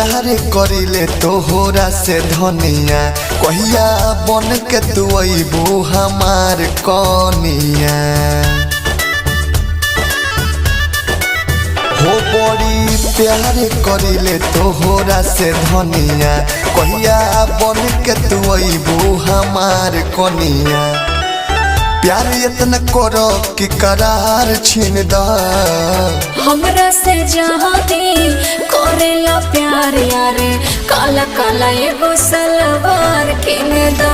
प्यार करिले तोहरा से धनिया कहिया बन के तू अइबू हमार कनिया हो बड़ी प्यार करिले तोहरा से धनिया कहिया बन के तू अइबू हमार कनिया प्यार इतना करो कि करार छीन द हमरा से जहाँ दिल करेला प्यार यारे काला काला एगो सलवार किन दा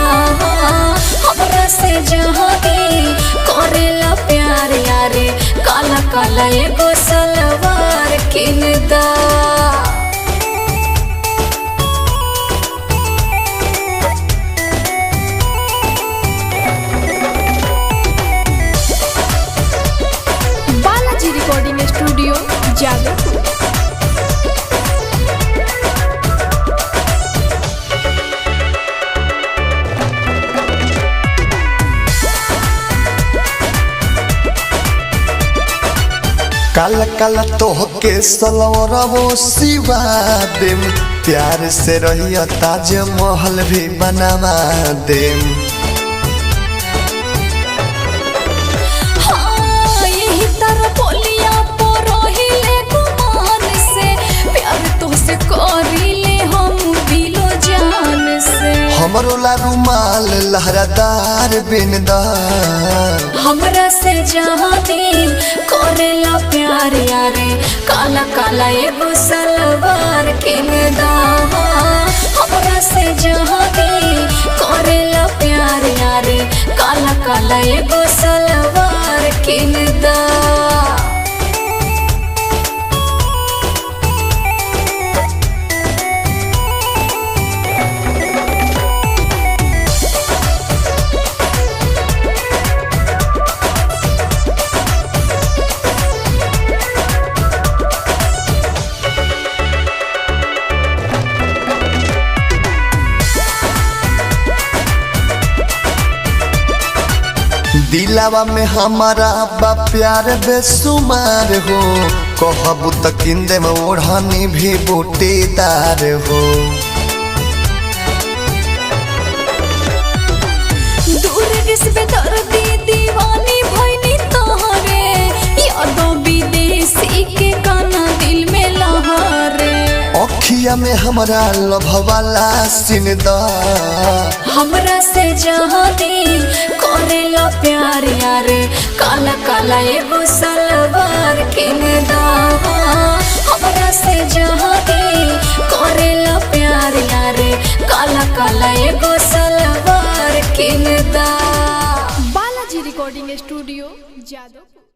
हमरा से जहाँ दिल करेला प्यार यारे काला काला एगो सलवार किन दा रिकॉर्डिंग स्टूडियो जादवपुर। काला काला तोहके सलवरबो सिवा देम प्यार से रहिया ताज महल भी बनवा देम हमरो ला रुमाल लहरादार बिनदा हमरा से जहाँ दिल करेला प्यार यारे काला काला एगो सलवार किन दा हमरा से जहाँ दिल करेला प्यार यारे काला काला एगो सलवार किन दा दिलावा में हमारा बा प्यार बेसुमार हो कहबू त किंदे में ओढ़नी भी बूटीदार हो दूर किसबे दर्दी दीवानी भइनी तोहरे यादों विदेशी के गाना दिल में लहरे अखिया में हमारा लभवाला सिनदा हमरा से जहाँ दिल करेला प्यार यारे काला काला एगो सलवार किन दा हमरा से जहाँ दिल करेला प्यार यारे काला काला एगो सलवार किन दा। Balaji recording studio Jadavpur.